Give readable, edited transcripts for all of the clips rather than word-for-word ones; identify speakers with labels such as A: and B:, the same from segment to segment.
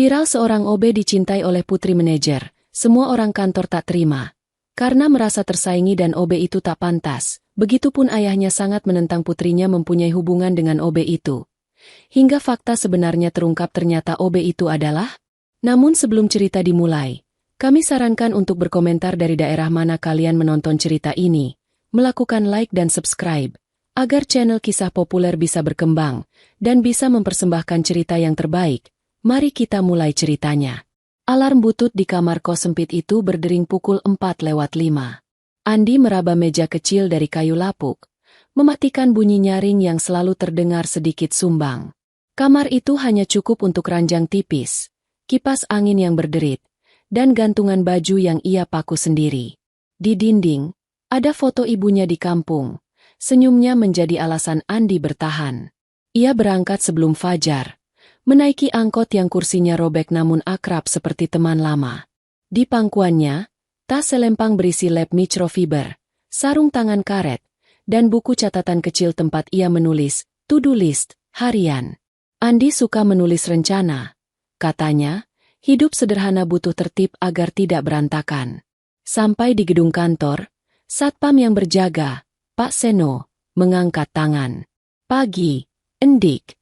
A: Viral seorang OB dicintai oleh putri manajer, semua orang kantor tak terima. Karena merasa tersaingi dan OB itu tak pantas, begitupun ayahnya sangat menentang putrinya mempunyai hubungan dengan OB itu. Hingga fakta sebenarnya terungkap ternyata OB itu adalah. Namun sebelum cerita dimulai, kami sarankan untuk berkomentar dari daerah mana kalian menonton cerita ini, melakukan like dan subscribe, agar channel kisah populer bisa berkembang, dan bisa mempersembahkan cerita yang terbaik. Mari kita mulai ceritanya. Alarm butut di kamar kos sempit itu berdering pukul 4:05. Andi meraba meja kecil dari kayu lapuk, mematikan bunyi nyaring yang selalu terdengar sedikit sumbang. Kamar itu hanya cukup untuk ranjang tipis, kipas angin yang berderit, dan gantungan baju yang ia paku sendiri. Di dinding, ada foto ibunya di kampung. Senyumnya menjadi alasan Andi bertahan. Ia berangkat sebelum fajar, menaiki angkot yang kursinya robek namun akrab seperti teman lama. Di pangkuannya, tas selempang berisi lap microfiber, sarung tangan karet, dan buku catatan kecil tempat ia menulis to-do list harian. Andi suka menulis rencana. Katanya, hidup sederhana butuh tertib agar tidak berantakan. Sampai di gedung kantor, satpam yang berjaga, Pak Seno, mengangkat tangan. "Pagi, Endik."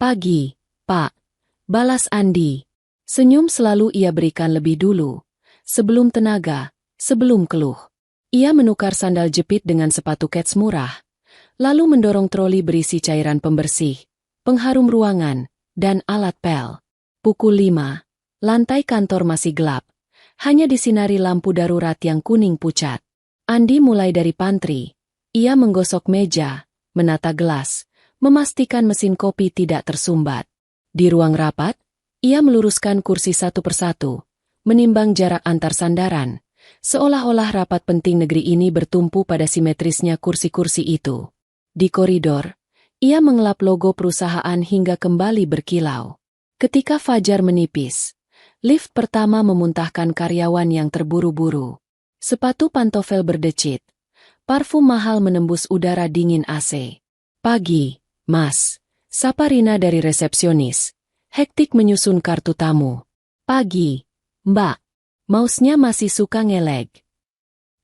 A: "Pagi, Pak," balas Andi. Senyum selalu ia berikan lebih dulu. Sebelum tenaga, sebelum keluh. Ia menukar sandal jepit dengan sepatu kets murah, lalu mendorong troli berisi cairan pembersih, pengharum ruangan, dan alat pel. Pukul 5, lantai kantor masih gelap. Hanya disinari lampu darurat yang kuning pucat. Andi mulai dari pantry. Ia menggosok meja, menata gelas, memastikan mesin kopi tidak tersumbat. Di ruang rapat, ia meluruskan kursi satu persatu, menimbang jarak antar sandaran, seolah-olah rapat penting negeri ini bertumpu pada simetrisnya kursi-kursi itu. Di koridor, ia mengelap logo perusahaan hingga kembali berkilau. Ketika fajar menipis, lift pertama memuntahkan karyawan yang terburu-buru. Sepatu pantofel berdecit, parfum mahal menembus udara dingin AC. "Pagi, Mas," sapa Rina dari resepsionis. Hektik menyusun kartu tamu. "Pagi, Mbak. Mouse-nya masih suka ngelag?"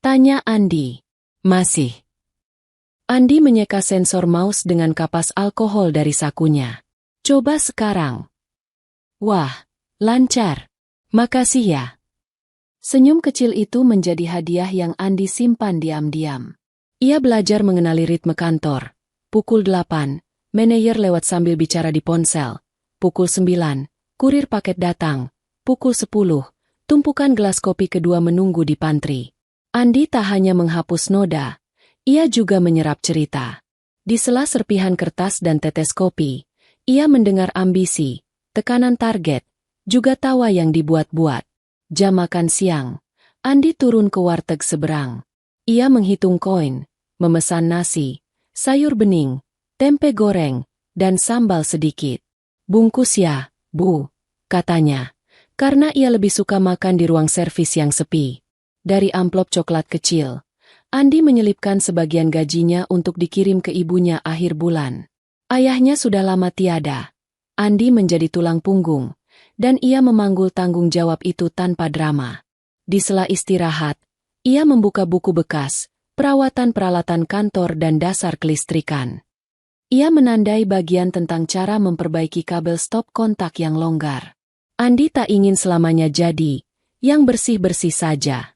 A: tanya Andi. "Masih." Andi menyeka sensor mouse dengan kapas alkohol dari sakunya. "Coba sekarang." "Wah, lancar. Makasih ya." Senyum kecil itu menjadi hadiah yang Andi simpan diam-diam. Ia belajar mengenali ritme kantor. Pukul 8, manajer lewat sambil bicara di ponsel. Pukul 9, kurir paket datang. Pukul 10, tumpukan gelas kopi kedua menunggu di pantry. Andi tak hanya menghapus noda, ia juga menyerap cerita. Di sela serpihan kertas dan tetes kopi, ia mendengar ambisi, tekanan target, juga tawa yang dibuat-buat. Jam makan siang, Andi turun ke warteg seberang. Ia menghitung koin, memesan nasi, sayur bening, tempe goreng, dan sambal sedikit. "Bungkus ya, Bu," katanya, karena ia lebih suka makan di ruang servis yang sepi. Dari amplop coklat kecil, Andi menyelipkan sebagian gajinya untuk dikirim ke ibunya akhir bulan. Ayahnya sudah lama tiada. Andi menjadi tulang punggung, dan ia memanggul tanggung jawab itu tanpa drama. Di sela istirahat, ia membuka buku bekas, perawatan peralatan kantor dan dasar kelistrikan. Ia menandai bagian tentang cara memperbaiki kabel stop kontak yang longgar. Andi tak ingin selamanya jadi yang bersih-bersih saja.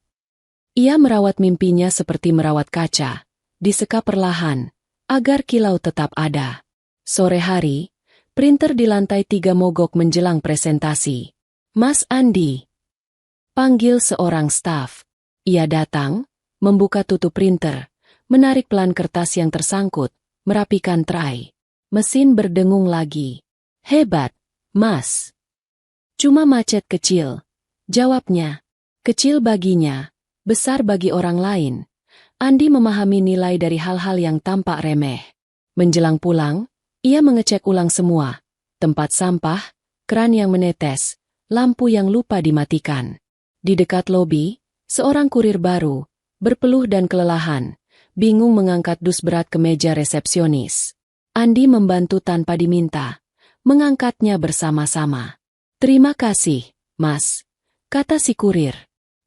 A: Ia merawat mimpinya seperti merawat kaca, disekap perlahan, agar kilau tetap ada. Sore hari, printer di lantai 3 mogok menjelang presentasi. "Mas Andi," panggil seorang staf. Ia datang, membuka tutup printer, menarik pelan kertas yang tersangkut, merapikan tray. Mesin berdengung lagi. "Hebat, Mas." "Cuma macet kecil," jawabnya. Kecil baginya, besar bagi orang lain. Andi memahami nilai dari hal-hal yang tampak remeh. Menjelang pulang, ia mengecek ulang semua. Tempat sampah, keran yang menetes, lampu yang lupa dimatikan. Di dekat lobi, seorang kurir baru, berpeluh dan kelelahan, bingung mengangkat dus berat ke meja resepsionis. Andi membantu tanpa diminta, mengangkatnya bersama-sama. Terima kasih, Mas, kata si kurir.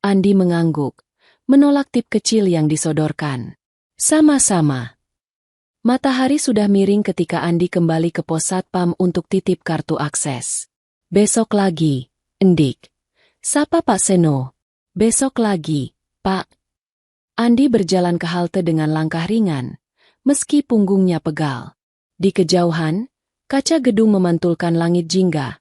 A: Andi mengangguk, menolak tip kecil yang disodorkan. Sama-sama. Matahari sudah miring ketika Andi kembali ke pos satpam untuk titip kartu akses. Besok lagi, Endik. Sapa Pak Seno. Besok lagi, Pak. Andi berjalan ke halte dengan langkah ringan, meski punggungnya pegal. Di kejauhan, kaca gedung memantulkan langit jingga.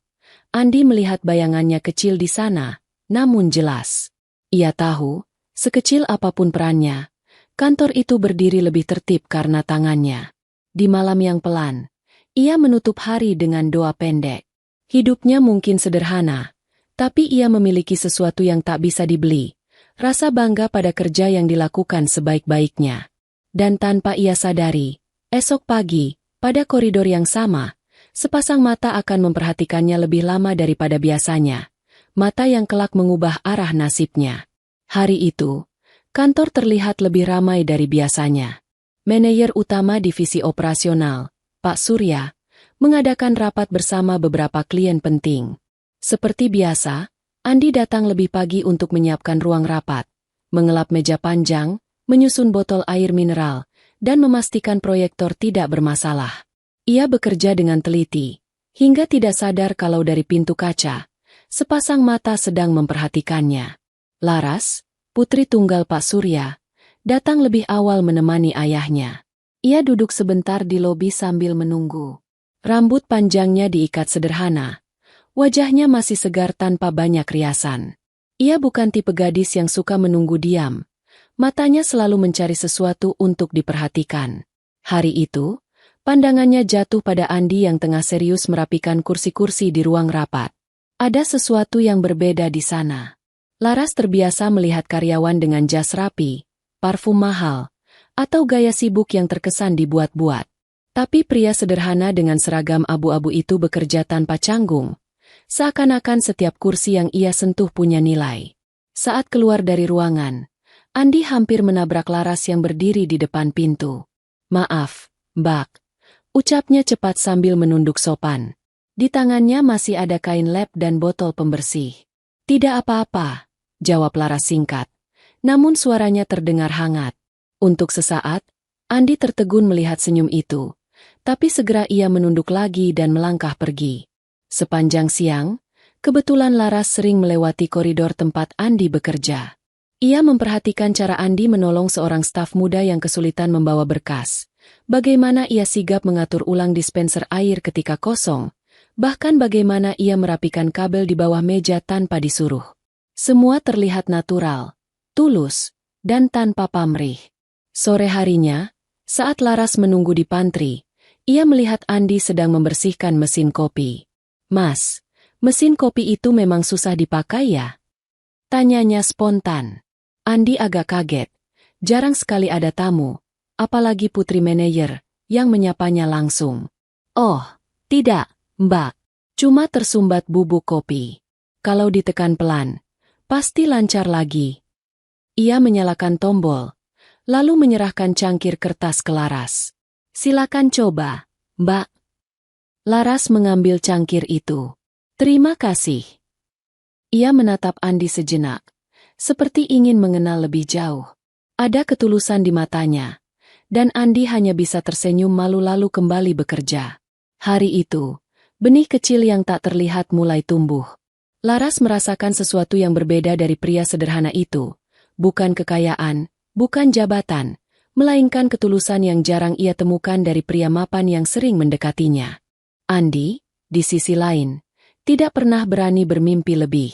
A: Andi melihat bayangannya kecil di sana, namun jelas. Ia tahu, sekecil apapun perannya, kantor itu berdiri lebih tertib karena tangannya. Di malam yang pelan, ia menutup hari dengan doa pendek. Hidupnya mungkin sederhana, tapi ia memiliki sesuatu yang tak bisa dibeli. Rasa bangga pada kerja yang dilakukan sebaik-baiknya. Dan tanpa ia sadari, esok pagi, pada koridor yang sama, sepasang mata akan memperhatikannya lebih lama daripada biasanya. Mata yang kelak mengubah arah nasibnya. Hari itu, kantor terlihat lebih ramai dari biasanya. Manajer utama divisi operasional, Pak Surya, mengadakan rapat bersama beberapa klien penting. Seperti biasa, Andi datang lebih pagi untuk menyiapkan ruang rapat, mengelap meja panjang, menyusun botol air mineral, dan memastikan proyektor tidak bermasalah. Ia bekerja dengan teliti, hingga tidak sadar kalau dari pintu kaca, sepasang mata sedang memperhatikannya. Laras, putri tunggal Pak Surya, datang lebih awal menemani ayahnya. Ia duduk sebentar di lobi sambil menunggu. Rambut panjangnya diikat sederhana. Wajahnya masih segar tanpa banyak riasan. Ia bukan tipe gadis yang suka menunggu diam. Matanya selalu mencari sesuatu untuk diperhatikan. Hari itu, pandangannya jatuh pada Andi yang tengah serius merapikan kursi-kursi di ruang rapat. Ada sesuatu yang berbeda di sana. Laras terbiasa melihat karyawan dengan jas rapi, parfum mahal, atau gaya sibuk yang terkesan dibuat-buat. Tapi pria sederhana dengan seragam abu-abu itu bekerja tanpa canggung. Seakan-akan setiap kursi yang ia sentuh punya nilai. Saat keluar dari ruangan, Andi hampir menabrak Laras yang berdiri di depan pintu. "Maaf, Mbak," ucapnya cepat sambil menunduk sopan. Di tangannya masih ada kain lap dan botol pembersih. "Tidak apa-apa," jawab Laras singkat. Namun suaranya terdengar hangat. Untuk sesaat, Andi tertegun melihat senyum itu. Tapi segera ia menunduk lagi dan melangkah pergi. Sepanjang siang, kebetulan Laras sering melewati koridor tempat Andi bekerja. Ia memperhatikan cara Andi menolong seorang staf muda yang kesulitan membawa berkas. Bagaimana ia sigap mengatur ulang dispenser air ketika kosong. Bahkan bagaimana ia merapikan kabel di bawah meja tanpa disuruh. Semua terlihat natural, tulus, dan tanpa pamrih. Sore harinya, saat Laras menunggu di pantry, ia melihat Andi sedang membersihkan mesin kopi. "Mas, mesin kopi itu memang susah dipakai ya?" tanyanya spontan. Andi agak kaget. Jarang sekali ada tamu, apalagi putri manajer, yang menyapanya langsung. "Oh, tidak, Mbak. Cuma tersumbat bubuk kopi. Kalau ditekan pelan, pasti lancar lagi." Ia menyalakan tombol, lalu menyerahkan cangkir kertas ke Laras. "Silakan coba, Mbak." Laras mengambil cangkir itu. "Terima kasih." Ia menatap Andi sejenak, seperti ingin mengenal lebih jauh. Ada ketulusan di matanya, dan Andi hanya bisa tersenyum malu lalu kembali bekerja. Hari itu, benih kecil yang tak terlihat mulai tumbuh. Laras merasakan sesuatu yang berbeda dari pria sederhana itu. Bukan kekayaan, bukan jabatan, melainkan ketulusan yang jarang ia temukan dari pria mapan yang sering mendekatinya. Andi, di sisi lain, tidak pernah berani bermimpi lebih.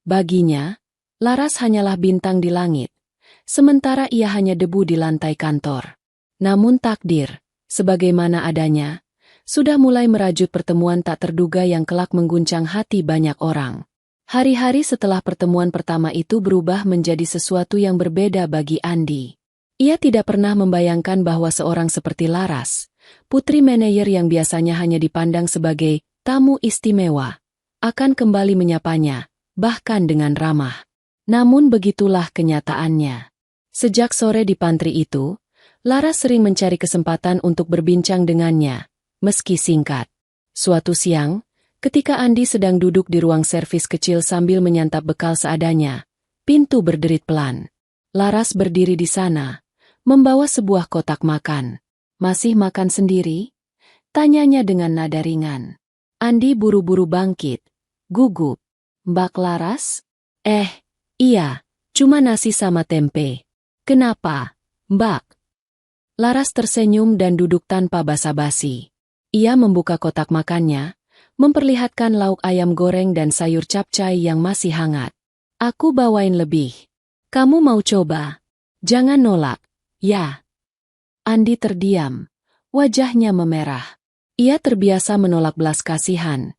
A: Baginya, Laras hanyalah bintang di langit, sementara ia hanya debu di lantai kantor. Namun takdir, sebagaimana adanya, sudah mulai merajut pertemuan tak terduga yang kelak mengguncang hati banyak orang. Hari-hari setelah pertemuan pertama itu berubah menjadi sesuatu yang berbeda bagi Andi. Ia tidak pernah membayangkan bahwa seorang seperti Laras, putri manajer yang biasanya hanya dipandang sebagai tamu istimewa, akan kembali menyapanya, bahkan dengan ramah. Namun begitulah kenyataannya. Sejak sore di pantry itu, Laras sering mencari kesempatan untuk berbincang dengannya, meski singkat. Suatu siang, Ketika Andi sedang duduk di ruang servis kecil sambil menyantap bekal seadanya, pintu berderit pelan. Laras berdiri di sana, membawa sebuah kotak makan. "Masih makan sendiri?" tanyanya dengan nada ringan. Andi buru-buru bangkit, gugup. "Mbak Laras?" Iya, cuma nasi sama tempe." "Kenapa, Mbak?" Laras tersenyum dan duduk tanpa basa-basi. Ia membuka kotak makannya, memperlihatkan lauk ayam goreng dan sayur capcay yang masih hangat. "Aku bawain lebih. Kamu mau coba? Jangan nolak, ya." Andi terdiam, wajahnya memerah. Ia terbiasa menolak belas kasihan,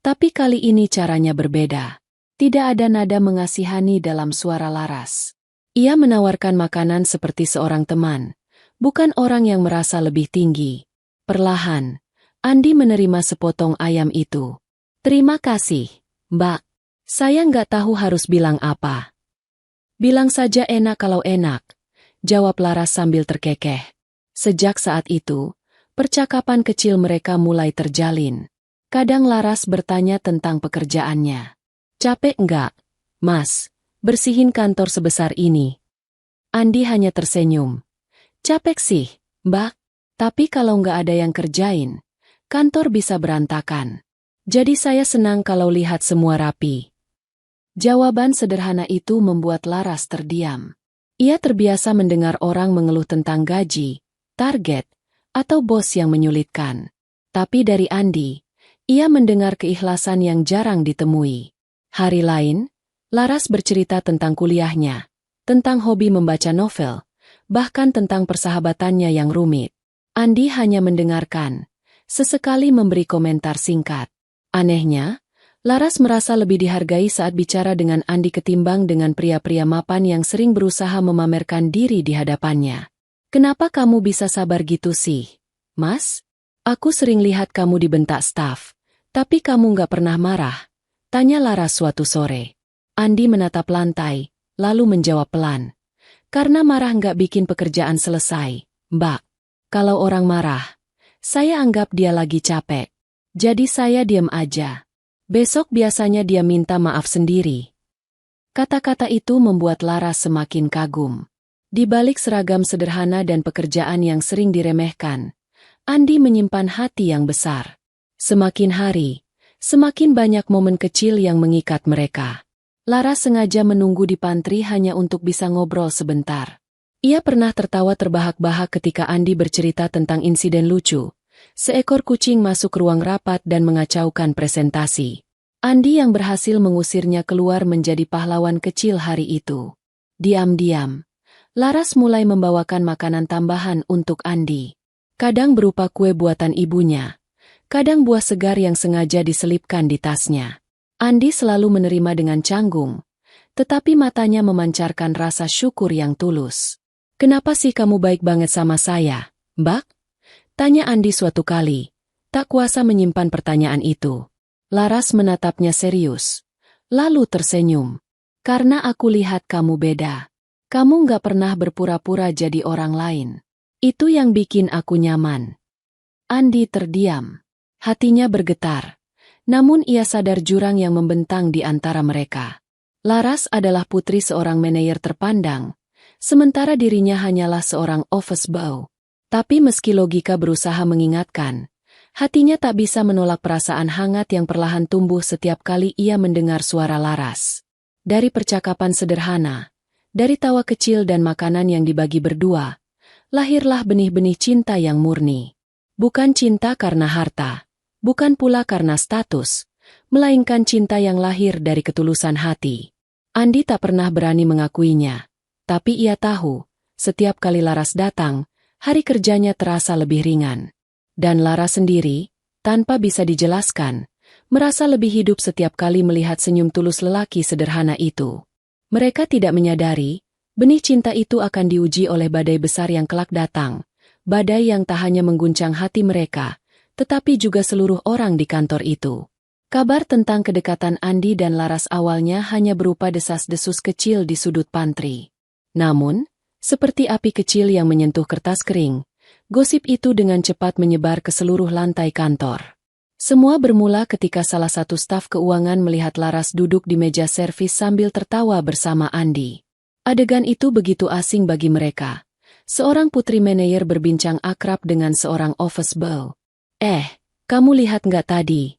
A: tapi kali ini caranya berbeda. Tidak ada nada mengasihani dalam suara Laras. Ia menawarkan makanan seperti seorang teman, bukan orang yang merasa lebih tinggi. Perlahan, Andi menerima sepotong ayam itu. "Terima kasih, Mbak. Saya nggak tahu harus bilang apa." "Bilang saja enak kalau enak," jawab Laras sambil terkekeh. Sejak saat itu, percakapan kecil mereka mulai terjalin. Kadang Laras bertanya tentang pekerjaannya. "Capek enggak, Mas, bersihin kantor sebesar ini?" Andi hanya tersenyum. "Capek sih, Mbak. Tapi kalau nggak ada yang kerjain, kantor bisa berantakan. Jadi saya senang kalau lihat semua rapi." Jawaban sederhana itu membuat Laras terdiam. Ia terbiasa mendengar orang mengeluh tentang gaji, target, atau bos yang menyulitkan. Tapi dari Andi, ia mendengar keikhlasan yang jarang ditemui. Hari lain, Laras bercerita tentang kuliahnya, tentang hobi membaca novel, bahkan tentang persahabatannya yang rumit. Andi hanya mendengarkan, sesekali memberi komentar singkat. Anehnya, Laras merasa lebih dihargai saat bicara dengan Andi ketimbang dengan pria-pria mapan yang sering berusaha memamerkan diri di hadapannya. "Kenapa kamu bisa sabar gitu sih, Mas? Aku sering lihat kamu dibentak staf, tapi kamu nggak pernah marah," tanya Laras suatu sore. Andi menatap lantai, lalu menjawab pelan. "Karena marah nggak bikin pekerjaan selesai, Mbak. Kalau orang marah, saya anggap dia lagi capek. Jadi saya diam aja. Besok biasanya dia minta maaf sendiri." Kata-kata itu membuat Laras semakin kagum. Di balik seragam sederhana dan pekerjaan yang sering diremehkan, Andi menyimpan hati yang besar. Semakin hari, semakin banyak momen kecil yang mengikat mereka. Laras sengaja menunggu di pantry hanya untuk bisa ngobrol sebentar. Ia pernah tertawa terbahak-bahak ketika Andi bercerita tentang insiden lucu. Seekor kucing masuk ruang rapat dan mengacaukan presentasi. Andi yang berhasil mengusirnya keluar menjadi pahlawan kecil hari itu. Diam-diam, Laras mulai membawakan makanan tambahan untuk Andi. Kadang berupa kue buatan ibunya, kadang buah segar yang sengaja diselipkan di tasnya. Andi selalu menerima dengan canggung, tetapi matanya memancarkan rasa syukur yang tulus. "Kenapa sih kamu baik banget sama saya, Mbak?" tanya Andi suatu kali, tak kuasa menyimpan pertanyaan itu. Laras menatapnya serius, lalu tersenyum. "Karena aku lihat kamu beda. Kamu nggak pernah berpura-pura jadi orang lain. Itu yang bikin aku nyaman." Andi terdiam. Hatinya bergetar. Namun ia sadar jurang yang membentang di antara mereka. Laras adalah putri seorang manajer terpandang, sementara dirinya hanyalah seorang office boy. Tapi meski logika berusaha mengingatkan, hatinya tak bisa menolak perasaan hangat yang perlahan tumbuh setiap kali ia mendengar suara Laras. Dari percakapan sederhana, dari tawa kecil dan makanan yang dibagi berdua, lahirlah benih-benih cinta yang murni. Bukan cinta karena harta, bukan pula karena status, melainkan cinta yang lahir dari ketulusan hati. Andi tak pernah berani mengakuinya, tapi ia tahu, setiap kali Laras datang, hari kerjanya terasa lebih ringan. Dan Laras sendiri, tanpa bisa dijelaskan, merasa lebih hidup setiap kali melihat senyum tulus lelaki sederhana itu. Mereka tidak menyadari, benih cinta itu akan diuji oleh badai besar yang kelak datang, badai yang tak hanya mengguncang hati mereka, tetapi juga seluruh orang di kantor itu. Kabar tentang kedekatan Andi dan Laras awalnya hanya berupa desas-desus kecil di sudut pantry. Namun, seperti api kecil yang menyentuh kertas kering, gosip itu dengan cepat menyebar ke seluruh lantai kantor. Semua bermula ketika salah satu staf keuangan melihat Laras duduk di meja servis sambil tertawa bersama Andi. Adegan itu begitu asing bagi mereka. Seorang putri manajer berbincang akrab dengan seorang office boy. Kamu lihat nggak tadi?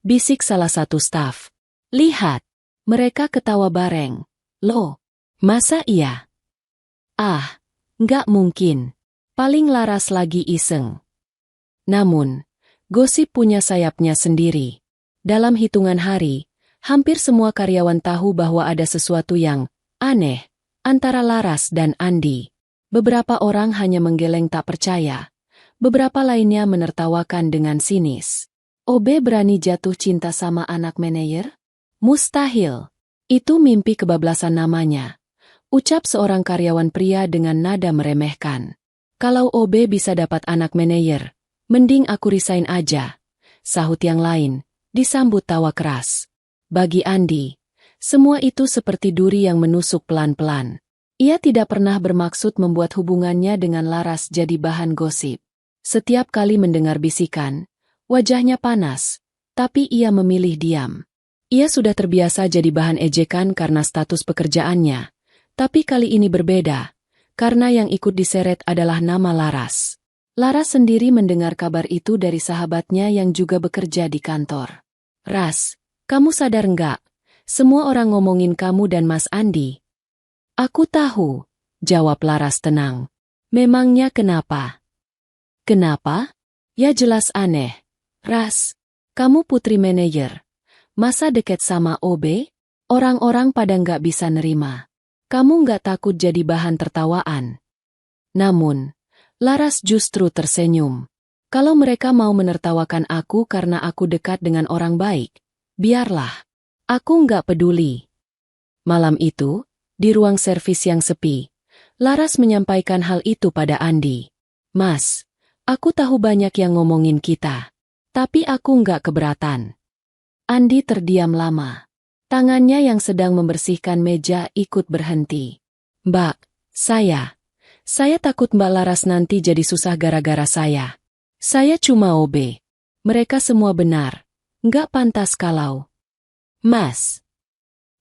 A: Bisik salah satu staf. Lihat. Mereka ketawa bareng. Loh, masa iya? Nggak mungkin. Paling Laras lagi iseng. Namun, gosip punya sayapnya sendiri. Dalam hitungan hari, hampir semua karyawan tahu bahwa ada sesuatu yang aneh antara Laras dan Andi. Beberapa orang hanya menggeleng tak percaya. Beberapa lainnya menertawakan dengan sinis. OB berani jatuh cinta sama anak manajer? Mustahil. Itu mimpi kebablasan namanya. Ucap seorang karyawan pria dengan nada meremehkan. Kalau OB bisa dapat anak manajer, mending aku resign aja. Sahut yang lain, disambut tawa keras. Bagi Andi, semua itu seperti duri yang menusuk pelan-pelan. Ia tidak pernah bermaksud membuat hubungannya dengan Laras jadi bahan gosip. Setiap kali mendengar bisikan, wajahnya panas, tapi ia memilih diam. Ia sudah terbiasa jadi bahan ejekan karena status pekerjaannya. Tapi kali ini berbeda, karena yang ikut diseret adalah nama Laras. Laras sendiri mendengar kabar itu dari sahabatnya yang juga bekerja di kantor. Ras, kamu sadar nggak? Semua orang ngomongin kamu dan Mas Andi. Aku tahu, jawab Laras tenang. Memangnya kenapa? Kenapa? Ya jelas aneh. Ras, kamu putri manajer. Masa deket sama OB? Orang-orang pada nggak bisa nerima. Kamu nggak takut jadi bahan tertawaan? Namun, Laras justru tersenyum. Kalau mereka mau menertawakan aku karena aku dekat dengan orang baik, biarlah. Aku nggak peduli. Malam itu, di ruang servis yang sepi, Laras menyampaikan hal itu pada Andi. Mas, aku tahu banyak yang ngomongin kita. Tapi aku nggak keberatan. Andi terdiam lama. Tangannya yang sedang membersihkan meja ikut berhenti. Mbak, saya takut Mbak Laras nanti jadi susah gara-gara saya. Saya cuma OB. Mereka semua benar. Nggak pantas kalau. Mas.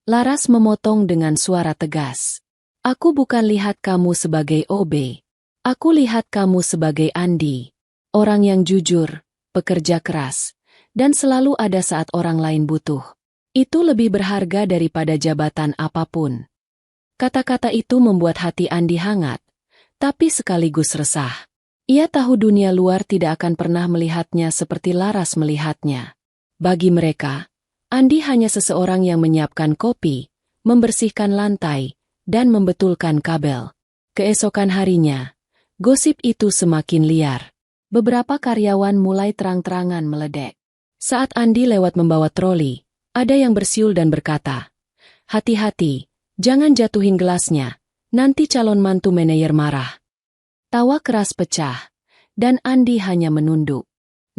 A: Laras memotong dengan suara tegas. Aku bukan lihat kamu sebagai OB. Aku lihat kamu sebagai Andi. Orang yang jujur, pekerja keras, dan selalu ada saat orang lain butuh. Itu lebih berharga daripada jabatan apapun. Kata-kata itu membuat hati Andi hangat, tapi sekaligus resah. Ia tahu dunia luar tidak akan pernah melihatnya seperti Laras melihatnya. Bagi mereka, Andi hanya seseorang yang menyiapkan kopi, membersihkan lantai, dan membetulkan kabel. Keesokan harinya, gosip itu semakin liar. Beberapa karyawan mulai terang-terangan meledek. Saat Andi lewat membawa troli, ada yang bersiul dan berkata, hati-hati, jangan jatuhin gelasnya, nanti calon mantu manajer marah. Tawa keras pecah, dan Andi hanya menunduk.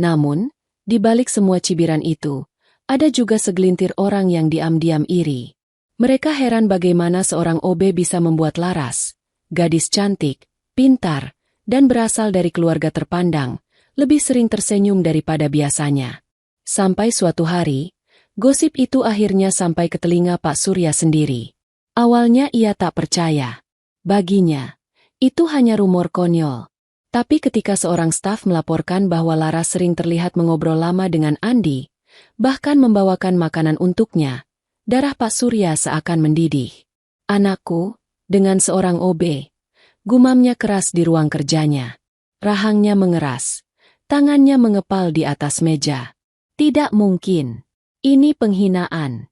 A: Namun, di balik semua cibiran itu, ada juga segelintir orang yang diam-diam iri. Mereka heran bagaimana seorang OB bisa membuat Laras, gadis cantik, pintar, dan berasal dari keluarga terpandang, lebih sering tersenyum daripada biasanya. Sampai suatu hari, gosip itu akhirnya sampai ke telinga Pak Surya sendiri. Awalnya ia tak percaya. Baginya, itu hanya rumor konyol. Tapi ketika seorang staf melaporkan bahwa Laras sering terlihat mengobrol lama dengan Andi, bahkan membawakan makanan untuknya, darah Pak Surya seakan mendidih. Anakku, dengan seorang OB, gumamnya keras di ruang kerjanya. Rahangnya mengeras, tangannya mengepal di atas meja. Tidak mungkin. Ini penghinaan.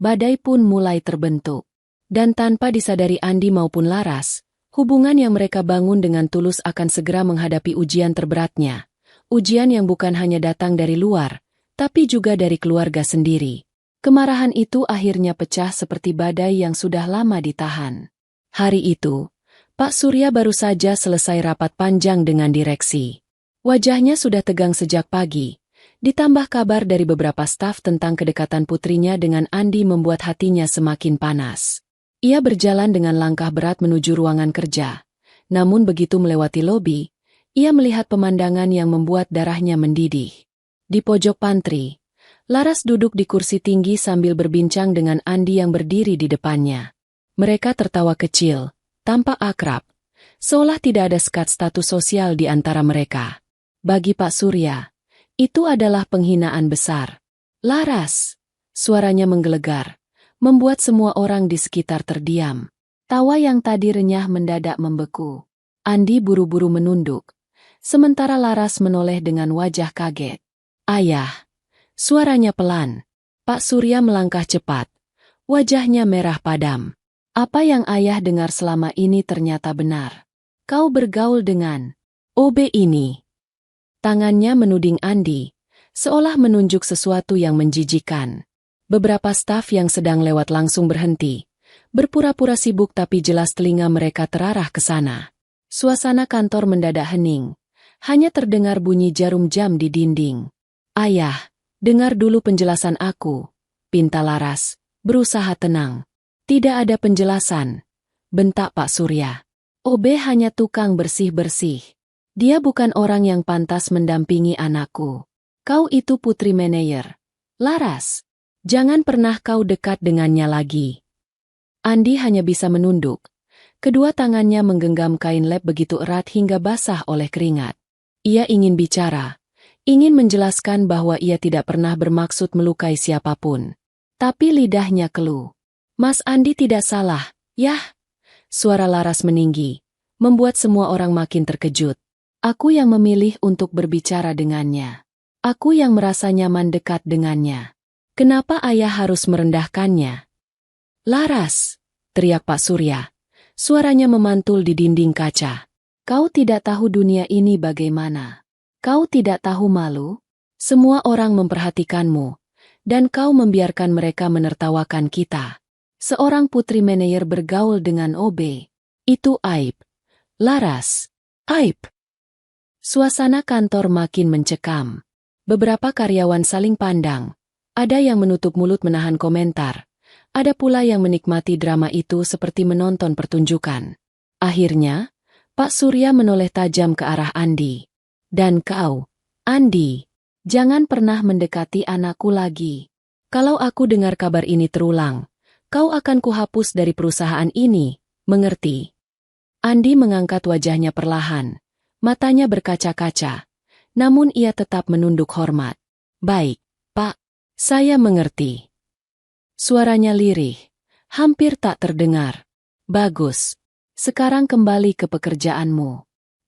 A: Badai pun mulai terbentuk. Dan tanpa disadari Andi maupun Laras, hubungan yang mereka bangun dengan tulus akan segera menghadapi ujian terberatnya. Ujian yang bukan hanya datang dari luar, tapi juga dari keluarga sendiri. Kemarahan itu akhirnya pecah seperti badai yang sudah lama ditahan. Hari itu, Pak Surya baru saja selesai rapat panjang dengan direksi. Wajahnya sudah tegang sejak pagi. Ditambah kabar dari beberapa staf tentang kedekatan putrinya dengan Andi membuat hatinya semakin panas. Ia berjalan dengan langkah berat menuju ruangan kerja. Namun begitu melewati lobi, ia melihat pemandangan yang membuat darahnya mendidih. Di pojok pantry, Laras duduk di kursi tinggi sambil berbincang dengan Andi yang berdiri di depannya. Mereka tertawa kecil, tampak akrab, seolah tidak ada sekat status sosial di antara mereka. Bagi Pak Surya, itu adalah penghinaan besar. Laras, suaranya menggelegar, membuat semua orang di sekitar terdiam. Tawa yang tadi renyah mendadak membeku. Andi buru-buru menunduk, sementara Laras menoleh dengan wajah kaget. Ayah, suaranya pelan. Pak Surya melangkah cepat, wajahnya merah padam. Apa yang ayah dengar selama ini ternyata benar. Kau bergaul dengan OB ini. Tangannya menuding Andi, seolah menunjuk sesuatu yang menjijikan. Beberapa staf yang sedang lewat langsung berhenti, berpura-pura sibuk tapi jelas telinga mereka terarah ke sana. Suasana kantor mendadak hening, hanya terdengar bunyi jarum jam di dinding. Ayah, dengar dulu penjelasan aku, pinta Laras, berusaha tenang. Tidak ada penjelasan, bentak Pak Surya. OB hanya tukang bersih-bersih. Dia bukan orang yang pantas mendampingi anakku. Kau itu putri manajer. Laras, jangan pernah kau dekat dengannya lagi. Andi hanya bisa menunduk. Kedua tangannya menggenggam kain lap begitu erat hingga basah oleh keringat. Ia ingin bicara, ingin menjelaskan bahwa ia tidak pernah bermaksud melukai siapapun. Tapi lidahnya keluh. Mas Andi tidak salah, yah. Suara Laras meninggi, membuat semua orang makin terkejut. Aku yang memilih untuk berbicara dengannya. Aku yang merasa nyaman dekat dengannya. Kenapa ayah harus merendahkannya? Laras, teriak Pak Surya. Suaranya memantul di dinding kaca. Kau tidak tahu dunia ini bagaimana. Kau tidak tahu malu? Semua orang memperhatikanmu, dan kau membiarkan mereka menertawakan kita. Seorang putri manajer bergaul dengan OB. Itu aib. Laras, aib. Suasana kantor makin mencekam. Beberapa karyawan saling pandang. Ada yang menutup mulut menahan komentar. Ada pula yang menikmati drama itu seperti menonton pertunjukan. Akhirnya, Pak Surya menoleh tajam ke arah Andi. Dan kau, Andi, jangan pernah mendekati anakku lagi. Kalau aku dengar kabar ini terulang, kau akan kuhapus dari perusahaan ini, mengerti? Andi mengangkat wajahnya perlahan, matanya berkaca-kaca, namun ia tetap menunduk hormat. Baik, Pak, saya mengerti. Suaranya lirih, hampir tak terdengar. Bagus, sekarang kembali ke pekerjaanmu.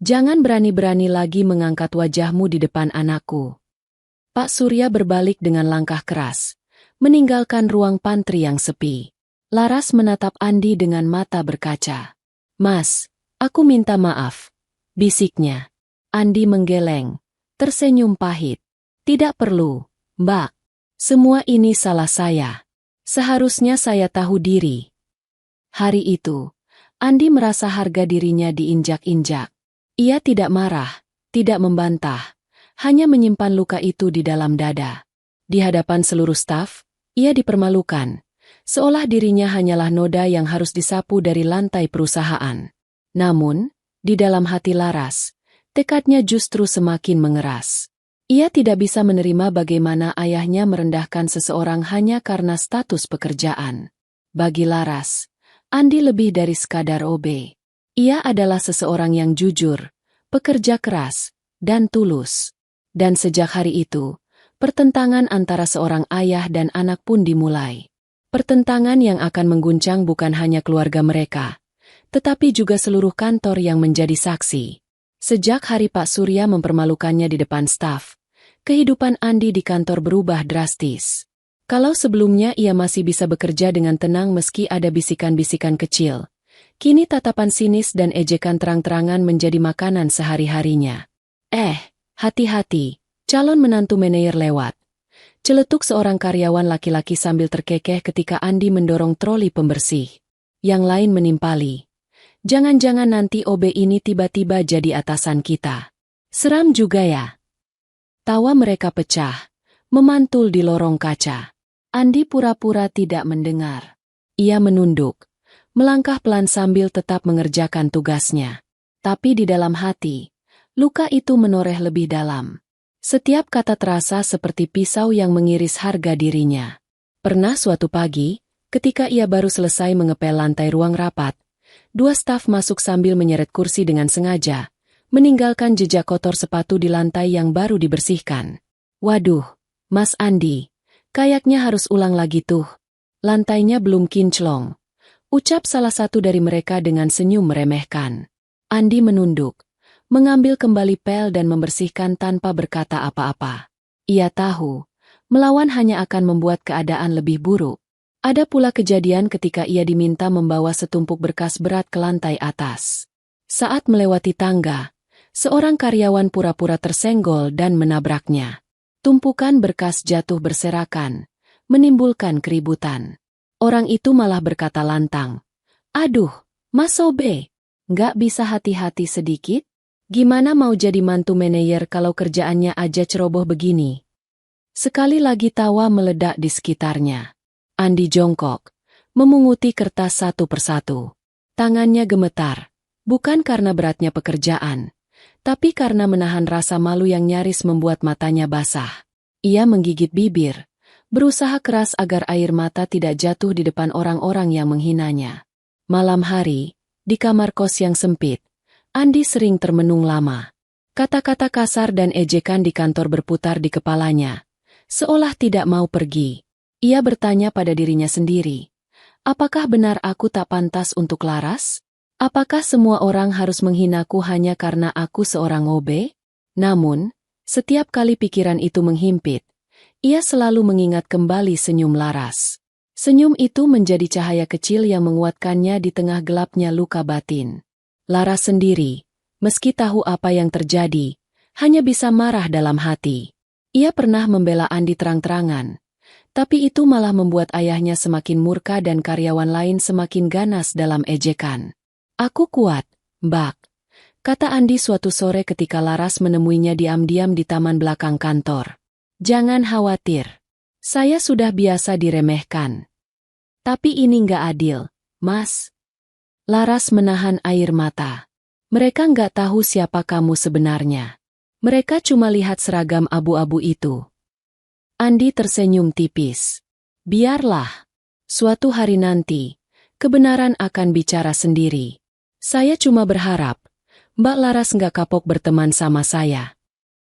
A: Jangan berani-berani lagi mengangkat wajahmu di depan anakku. Pak Surya berbalik dengan langkah keras, meninggalkan ruang pantry yang sepi. Laras menatap Andi dengan mata berkaca. Mas, aku minta maaf, bisiknya. Andi menggeleng, tersenyum pahit. Tidak perlu, Mbak. Semua ini salah saya. Seharusnya saya tahu diri. Hari itu, Andi merasa harga dirinya diinjak-injak. Ia tidak marah, tidak membantah, hanya menyimpan luka itu di dalam dada. Di hadapan seluruh staf, ia dipermalukan. Seolah dirinya hanyalah noda yang harus disapu dari lantai perusahaan. Namun, di dalam hati Laras, tekadnya justru semakin mengeras. Ia tidak bisa menerima bagaimana ayahnya merendahkan seseorang hanya karena status pekerjaan. Bagi Laras, Andi lebih dari sekadar OB. Ia adalah seseorang yang jujur, pekerja keras, dan tulus. Dan sejak hari itu, pertentangan antara seorang ayah dan anak pun dimulai. Pertentangan yang akan mengguncang bukan hanya keluarga mereka, tetapi juga seluruh kantor yang menjadi saksi. Sejak hari Pak Surya mempermalukannya di depan staf, kehidupan Andi di kantor berubah drastis. Kalau sebelumnya ia masih bisa bekerja dengan tenang meski ada bisikan-bisikan kecil, kini tatapan sinis dan ejekan terang-terangan menjadi makanan sehari-harinya. Hati-hati, calon menantu manajer lewat. Celetuk seorang karyawan laki-laki sambil terkekeh ketika Andi mendorong troli pembersih. Yang lain menimpali. Jangan-jangan nanti OB ini tiba-tiba jadi atasan kita. Seram juga ya. Tawa mereka pecah, memantul di lorong kaca. Andi pura-pura tidak mendengar. Ia menunduk, melangkah pelan sambil tetap mengerjakan tugasnya. Tapi di dalam hati, luka itu menoreh lebih dalam. Setiap kata terasa seperti pisau yang mengiris harga dirinya. Pernah suatu pagi, ketika ia baru selesai mengepel lantai ruang rapat, dua staf masuk sambil menyeret kursi dengan sengaja, meninggalkan jejak kotor sepatu di lantai yang baru dibersihkan. Waduh, Mas Andi, kayaknya harus ulang lagi tuh. Lantainya belum kinclong. Ucap salah satu dari mereka dengan senyum meremehkan. Andi menunduk, mengambil kembali pel dan membersihkan tanpa berkata apa-apa. Ia tahu, melawan hanya akan membuat keadaan lebih buruk. Ada pula kejadian ketika ia diminta membawa setumpuk berkas berat ke lantai atas. Saat melewati tangga, seorang karyawan pura-pura tersenggol dan menabraknya. Tumpukan berkas jatuh berserakan, menimbulkan keributan. Orang itu malah berkata lantang, "Aduh, Mas Sobe, nggak bisa hati-hati sedikit? Gimana mau jadi mantu manajer kalau kerjaannya aja ceroboh begini?" Sekali lagi tawa meledak di sekitarnya. Andi jongkok, memunguti kertas satu persatu. Tangannya gemetar, bukan karena beratnya pekerjaan, tapi karena menahan rasa malu yang nyaris membuat matanya basah. Ia menggigit bibir, berusaha keras agar air mata tidak jatuh di depan orang-orang yang menghinanya. Malam hari, di kamar kos yang sempit, Andi sering termenung lama. Kata-kata kasar dan ejekan di kantor berputar di kepalanya, seolah tidak mau pergi. Ia bertanya pada dirinya sendiri, apakah benar aku tak pantas untuk Laras? Apakah semua orang harus menghinaku hanya karena aku seorang OB? Namun, setiap kali pikiran itu menghimpit, ia selalu mengingat kembali senyum Laras. Senyum itu menjadi cahaya kecil yang menguatkannya di tengah gelapnya luka batin. Laras sendiri, meski tahu apa yang terjadi, hanya bisa marah dalam hati. Ia pernah membela Andi terang-terangan, tapi itu malah membuat ayahnya semakin murka dan karyawan lain semakin ganas dalam ejekan. "Aku kuat, Mbak," kata Andi suatu sore ketika Laras menemuinya diam-diam di taman belakang kantor. "Jangan khawatir. Saya sudah biasa diremehkan. Tapi ini nggak adil, Mas." Laras menahan air mata. "Mereka nggak tahu siapa kamu sebenarnya. Mereka cuma lihat seragam abu-abu itu." Andi tersenyum tipis. "Biarlah. Suatu hari nanti, kebenaran akan bicara sendiri. Saya cuma berharap Mbak Laras nggak kapok berteman sama saya."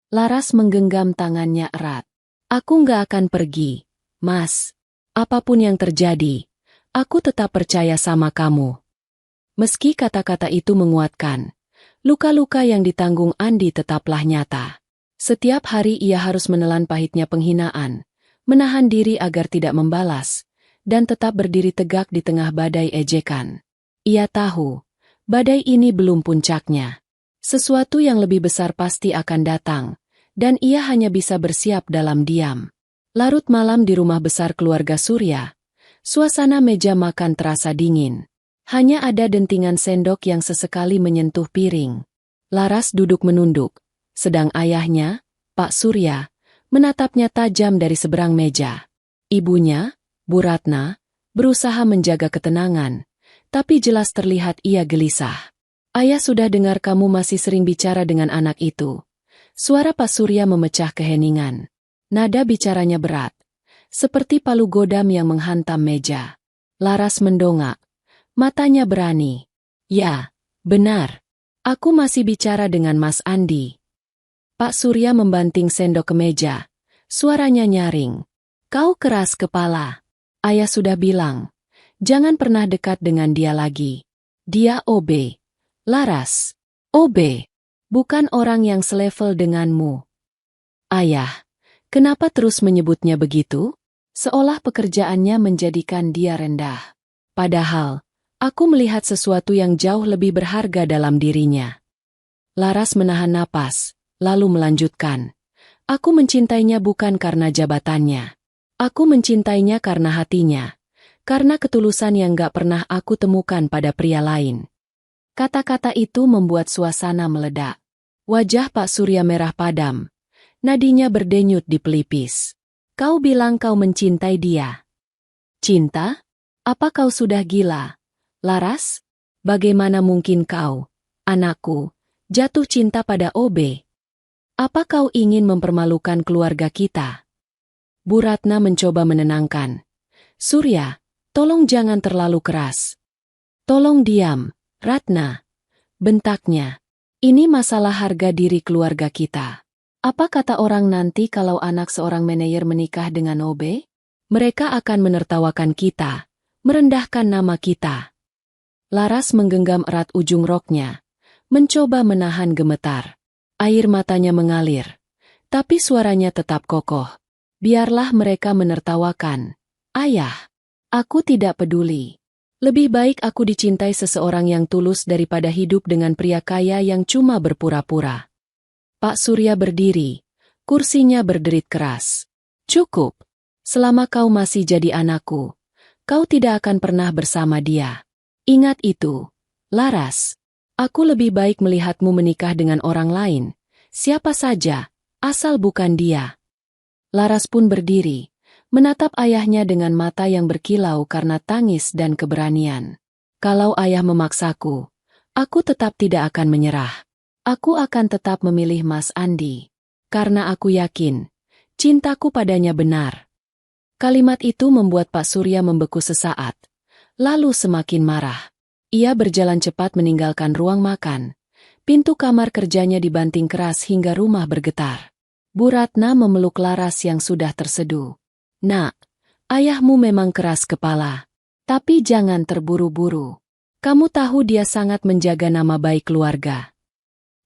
A: Laras menggenggam tangannya erat. "Aku nggak akan pergi, Mas. Apapun yang terjadi, aku tetap percaya sama kamu." Meski kata-kata itu menguatkan, luka-luka yang ditanggung Andi tetaplah nyata. Setiap hari ia harus menelan pahitnya penghinaan, menahan diri agar tidak membalas, dan tetap berdiri tegak di tengah badai ejekan. Ia tahu, badai ini belum puncaknya. Sesuatu yang lebih besar pasti akan datang, dan ia hanya bisa bersiap dalam diam. Larut malam di rumah besar keluarga Surya, suasana meja makan terasa dingin. Hanya ada dentingan sendok yang sesekali menyentuh piring. Laras duduk menunduk, sedang ayahnya, Pak Surya, menatapnya tajam dari seberang meja. Ibunya, Bu Ratna, berusaha menjaga ketenangan, tapi jelas terlihat ia gelisah. "Ayah sudah dengar kamu masih sering bicara dengan anak itu." Suara Pak Surya memecah keheningan. Nada bicaranya berat, seperti palu godam yang menghantam meja. Laras mendongak, matanya berani. "Ya, benar. Aku masih bicara dengan Mas Andi." Pak Surya membanting sendok ke meja. Suaranya nyaring. "Kau keras kepala. Ayah sudah bilang, jangan pernah dekat dengan dia lagi. Dia OB. Laras, OB. Bukan orang yang selevel denganmu." "Ayah, kenapa terus menyebutnya begitu? Seolah pekerjaannya menjadikan dia rendah. Padahal, aku melihat sesuatu yang jauh lebih berharga dalam dirinya." Laras menahan napas, lalu melanjutkan. "Aku mencintainya bukan karena jabatannya. Aku mencintainya karena hatinya. Karena ketulusan yang gak pernah aku temukan pada pria lain." Kata-kata itu membuat suasana meledak. Wajah Pak Surya merah padam. Nadinya berdenyut di pelipis. "Kau bilang kau mencintai dia. Cinta? Apa kau sudah gila? Laras? Bagaimana mungkin kau, anakku, jatuh cinta pada OB?" Apa kau ingin mempermalukan keluarga kita? Bu Ratna mencoba menenangkan. Surya, tolong jangan terlalu keras. Tolong diam, Ratna. Bentaknya. Ini masalah harga diri keluarga kita. Apa kata orang nanti kalau anak seorang manajer menikah dengan OB? Mereka akan menertawakan kita, merendahkan nama kita. Laras menggenggam erat ujung roknya, mencoba menahan gemetar. Air matanya mengalir, tapi suaranya tetap kokoh. Biarlah mereka menertawakan. Ayah, aku tidak peduli. Lebih baik aku dicintai seseorang yang tulus daripada hidup dengan pria kaya yang cuma berpura-pura. Pak Surya berdiri, kursinya berderit keras. Cukup, selama kau masih jadi anakku, kau tidak akan pernah bersama dia. Ingat itu, Laras. Aku lebih baik melihatmu menikah dengan orang lain, siapa saja, asal bukan dia. Laras pun berdiri, menatap ayahnya dengan mata yang berkilau karena tangis dan keberanian. Kalau ayah memaksaku, aku tetap tidak akan menyerah. Aku akan tetap memilih Mas Andi. Karena aku yakin, cintaku padanya benar. Kalimat itu membuat Pak Surya membeku sesaat, lalu semakin marah. Ia berjalan cepat meninggalkan ruang makan. Pintu kamar kerjanya dibanting keras hingga rumah bergetar. Bu Ratna memeluk Laras yang sudah terseduh. Nak, ayahmu memang keras kepala. Tapi jangan terburu-buru. Kamu tahu dia sangat menjaga nama baik keluarga.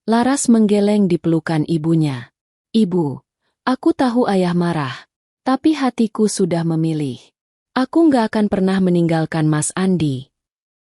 A: Laras menggeleng di pelukan ibunya. Ibu, aku tahu ayah marah. Tapi hatiku sudah memilih. Aku nggak akan pernah meninggalkan Mas Andi.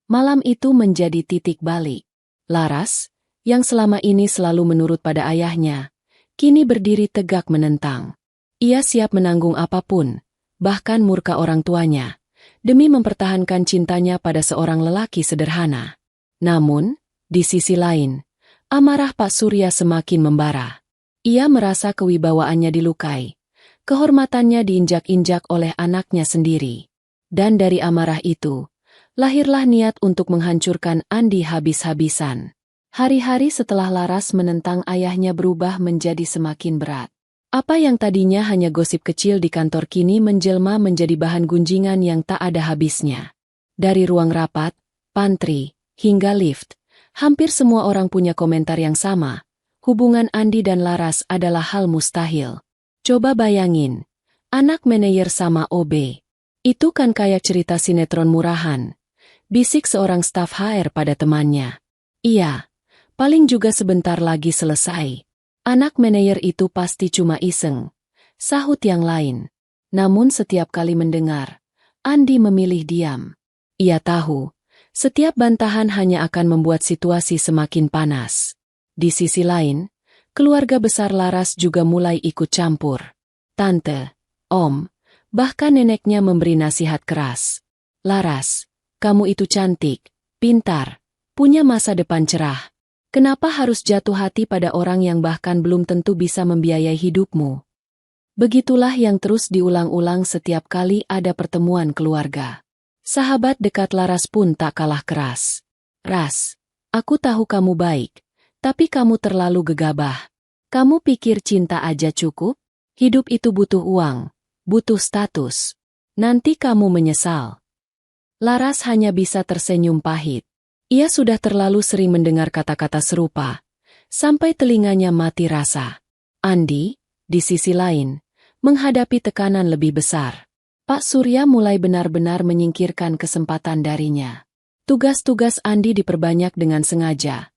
A: Malam itu menjadi titik balik. Laras, yang selama ini selalu menurut pada ayahnya, kini berdiri tegak menentang. Ia siap menanggung apapun, bahkan murka orang tuanya, demi mempertahankan cintanya pada seorang lelaki sederhana. Namun, di sisi lain, amarah Pak Surya semakin membara. Ia merasa kewibawaannya dilukai, kehormatannya diinjak-injak oleh anaknya sendiri. Dan dari amarah itu, lahirlah niat untuk menghancurkan Andi habis-habisan. Hari-hari setelah Laras menentang ayahnya berubah menjadi semakin berat. Apa yang tadinya hanya gosip kecil di kantor kini menjelma menjadi bahan gunjingan yang tak ada habisnya. Dari ruang rapat, pantry, hingga lift, hampir semua orang punya komentar yang sama. Hubungan Andi dan Laras adalah hal mustahil. Coba bayangin, anak manajer sama OB. Itu kan kayak cerita sinetron murahan. Bisik seorang staf HR pada temannya. Iya, paling juga sebentar lagi selesai. Anak manajer itu pasti cuma iseng, sahut yang lain. Namun setiap kali mendengar, Andi memilih diam. Ia tahu, setiap bantahan hanya akan membuat situasi semakin panas. Di sisi lain, keluarga besar Laras juga mulai ikut campur. Tante, Om, bahkan neneknya memberi nasihat keras. Laras, kamu itu cantik, pintar, punya masa depan cerah. Kenapa harus jatuh hati pada orang yang bahkan belum tentu bisa membiayai hidupmu? Begitulah yang terus diulang-ulang setiap kali ada pertemuan keluarga. Sahabat dekat Laras pun tak kalah keras. Ras, aku tahu kamu baik, tapi kamu terlalu gegabah. Kamu pikir cinta aja cukup? Hidup itu butuh uang, butuh status. Nanti kamu menyesal. Laras hanya bisa tersenyum pahit. Ia sudah terlalu sering mendengar kata-kata serupa, sampai telinganya mati rasa. Andi, di sisi lain, menghadapi tekanan lebih besar. Pak Surya mulai benar-benar menyingkirkan kesempatan darinya. Tugas-tugas Andi diperbanyak dengan sengaja,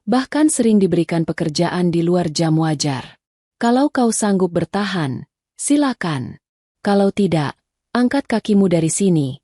A: bahkan sering diberikan pekerjaan di luar jam wajar. Kalau kau sanggup bertahan, silakan. Kalau tidak, angkat kakimu dari sini.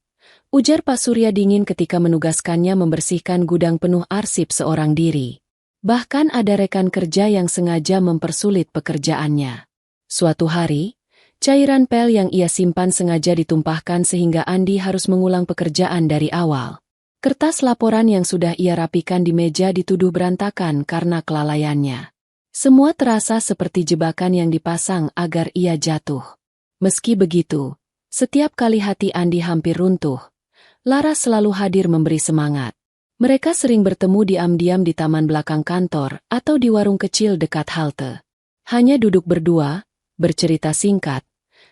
A: Ujar Pak Surya dingin ketika menugaskannya membersihkan gudang penuh arsip seorang diri. Bahkan ada rekan kerja yang sengaja mempersulit pekerjaannya. Suatu hari, cairan pel yang ia simpan sengaja ditumpahkan sehingga Andi harus mengulang pekerjaan dari awal. Kertas laporan yang sudah ia rapikan di meja dituduh berantakan karena kelalaiannya. Semua terasa seperti jebakan yang dipasang agar ia jatuh. Meski begitu, setiap kali hati Andi hampir runtuh, Laras selalu hadir memberi semangat. Mereka sering bertemu diam-diam di taman belakang kantor atau di warung kecil dekat halte. Hanya duduk berdua, bercerita singkat,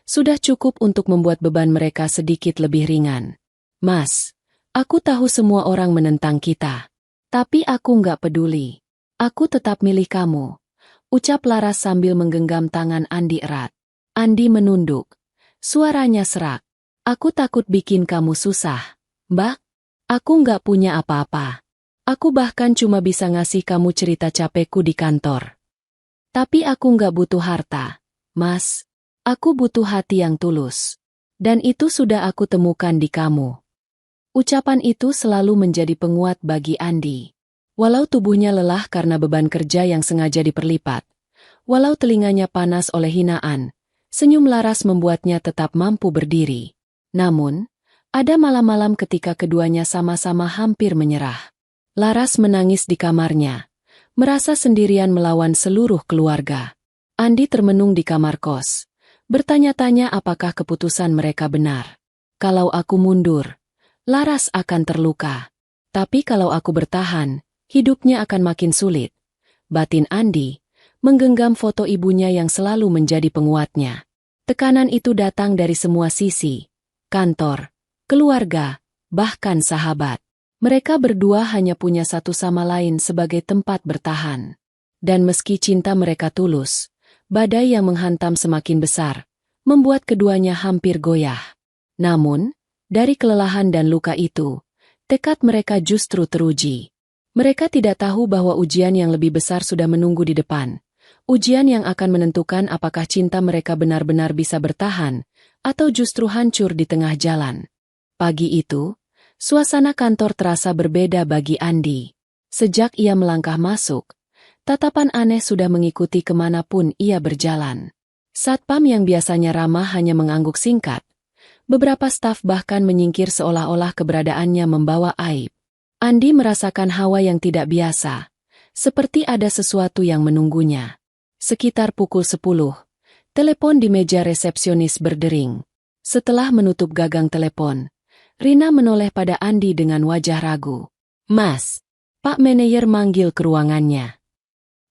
A: sudah cukup untuk membuat beban mereka sedikit lebih ringan. Mas, aku tahu semua orang menentang kita. Tapi aku nggak peduli. Aku tetap milih kamu, ucap Laras sambil menggenggam tangan Andi erat. Andi menunduk. Suaranya serak. Aku takut bikin kamu susah. Mbak, aku nggak punya apa-apa. Aku bahkan cuma bisa ngasih kamu cerita capekku di kantor. Tapi aku nggak butuh harta, Mas. Aku butuh hati yang tulus. Dan itu sudah aku temukan di kamu. Ucapan itu selalu menjadi penguat bagi Andi. Walau tubuhnya lelah karena beban kerja yang sengaja diperlipat, walau telinganya panas oleh hinaan, senyum Laras membuatnya tetap mampu berdiri. Namun, ada malam-malam ketika keduanya sama-sama hampir menyerah. Laras menangis di kamarnya, merasa sendirian melawan seluruh keluarga. Andi termenung di kamar kos, bertanya-tanya apakah keputusan mereka benar. Kalau aku mundur, Laras akan terluka. Tapi kalau aku bertahan, hidupnya akan makin sulit. Batin Andi menggenggam foto ibunya yang selalu menjadi penguatnya. Tekanan itu datang dari semua sisi. Kantor, keluarga, bahkan sahabat. Mereka berdua hanya punya satu sama lain sebagai tempat bertahan. Dan meski cinta mereka tulus, badai yang menghantam semakin besar, membuat keduanya hampir goyah. Namun, dari kelelahan dan luka itu, tekad mereka justru teruji. Mereka tidak tahu bahwa ujian yang lebih besar sudah menunggu di depan. Ujian yang akan menentukan apakah cinta mereka benar-benar bisa bertahan, atau justru hancur di tengah jalan. Pagi itu, suasana kantor terasa berbeda bagi Andi. Sejak ia melangkah masuk, tatapan aneh sudah mengikuti kemanapun ia berjalan. Satpam yang biasanya ramah hanya mengangguk singkat. Beberapa staf bahkan menyingkir seolah-olah keberadaannya membawa aib. Andi merasakan hawa yang tidak biasa, seperti ada sesuatu yang menunggunya. Sekitar pukul 10, telepon di meja resepsionis berdering. Setelah menutup gagang telepon, Rina menoleh pada Andi dengan wajah ragu. Mas, Pak Manajer manggil ke ruangannya.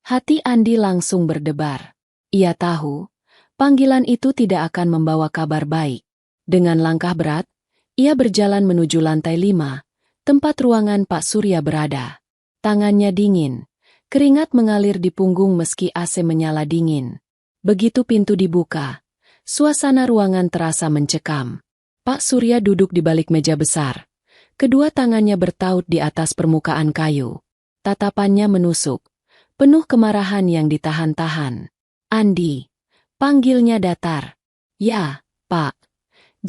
A: Hati Andi langsung berdebar. Ia tahu, panggilan itu tidak akan membawa kabar baik. Dengan langkah berat, ia berjalan menuju lantai 5, tempat ruangan Pak Surya berada. Tangannya dingin, keringat mengalir di punggung meski AC menyala dingin. Begitu pintu dibuka, suasana ruangan terasa mencekam. Pak Surya duduk di balik meja besar. Kedua tangannya bertaut di atas permukaan kayu. Tatapannya menusuk, penuh kemarahan yang ditahan-tahan. Andi, panggilnya datar. Ya, Pak.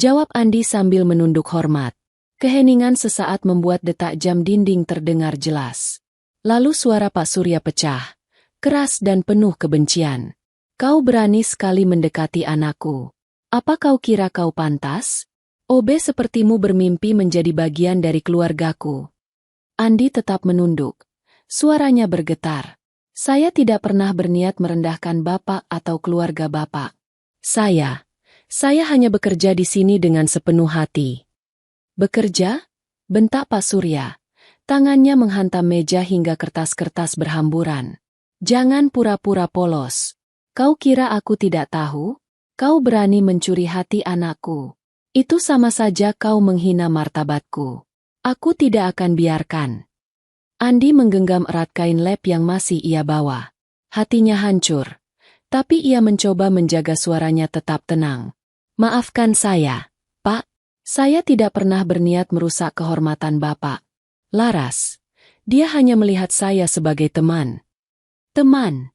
A: Jawab Andi sambil menunduk hormat. Keheningan sesaat membuat detak jam dinding terdengar jelas. Lalu suara Pak Surya pecah, keras dan penuh kebencian. Kau berani sekali mendekati anakku. Apa kau kira kau pantas? OB sepertimu bermimpi menjadi bagian dari keluargaku. Andi tetap menunduk. Suaranya bergetar. Saya tidak pernah berniat merendahkan Bapak atau keluarga Bapak. Saya hanya bekerja di sini dengan sepenuh hati. Bekerja? Bentak Pak Surya. Tangannya menghantam meja hingga kertas-kertas berhamburan. Jangan pura-pura polos. Kau kira aku tidak tahu? Kau berani mencuri hati anakku. Itu sama saja kau menghina martabatku. Aku tidak akan biarkan. Andi menggenggam erat kain lap yang masih ia bawa. Hatinya hancur. Tapi ia mencoba menjaga suaranya tetap tenang. Maafkan saya, Pak. Saya tidak pernah berniat merusak kehormatan Bapak. Laras, dia hanya melihat saya sebagai teman. Teman.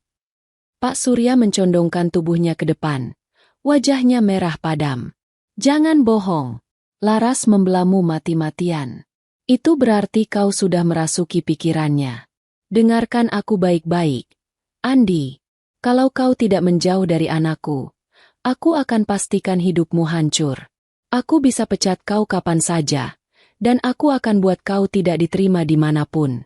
A: Pak Surya mencondongkan tubuhnya ke depan. Wajahnya merah padam. Jangan bohong. Laras membelamu mati-matian. Itu berarti kau sudah merasuki pikirannya. Dengarkan aku baik-baik. Andi, kalau kau tidak menjauh dari anakku, aku akan pastikan hidupmu hancur. Aku bisa pecat kau kapan saja, dan aku akan buat kau tidak diterima dimanapun.